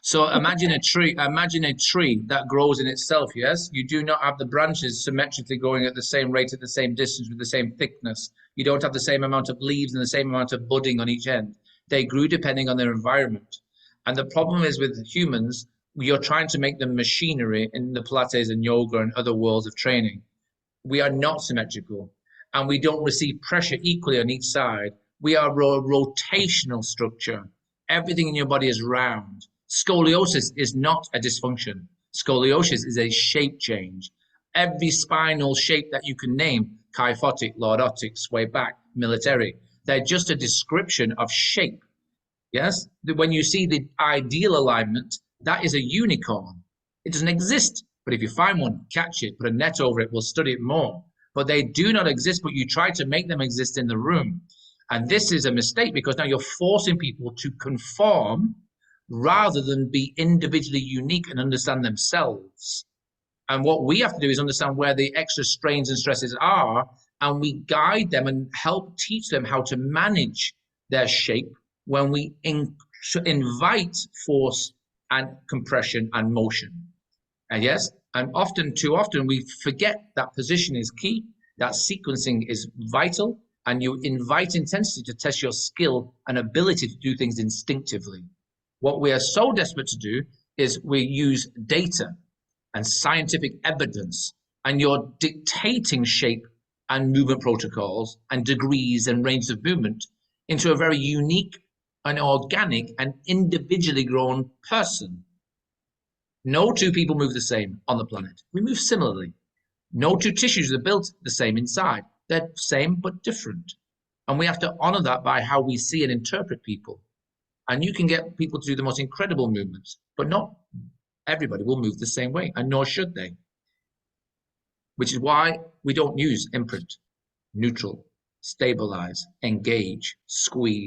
So imagine a tree that grows in itself, yes? You do not have the branches symmetrically going at the same rate, at the same distance, with the same thickness. You don't have the same amount of leaves and the same amount of budding on each end. They grew depending on their environment. And the problem is with humans, you're trying to make them machinery in the Pilates and yoga and other worlds of training. We are not symmetrical and we don't receive pressure equally on each side. We are a rotational structure. Everything in your body is round. Scoliosis is not a dysfunction. Scoliosis is a shape change. Every spinal shape that you can name, kyphotic, lordotic, sway back, military, they're just a description of shape. Yes? When you see the ideal alignment, that is a unicorn. It doesn't exist. But if you find one, catch it, put a net over it, we'll study it more. But they do not exist, but you try to make them exist in the room. And this is a mistake because now you're forcing people to conform rather than be individually unique and understand themselves. And what we have to do is understand where the extra strains and stresses are, and we guide them and help teach them how to manage their shape when we invite force and compression and motion. And yes, and too often, we forget that position is key, that sequencing is vital, and you invite intensity to test your skill and ability to do things instinctively. What we are so desperate to do is we use data and scientific evidence, and you're dictating shape and movement protocols and degrees and ranges of movement into a very unique and organic and individually grown person. No two people move the same on the planet. We move similarly. No two tissues are built the same inside. They're same but different. And we have to honor that by how we see and interpret people. And you can get people to do the most incredible movements, but not everybody will move the same way, and nor should they. Which is why we don't use imprint, neutral, stabilize, engage, squeeze.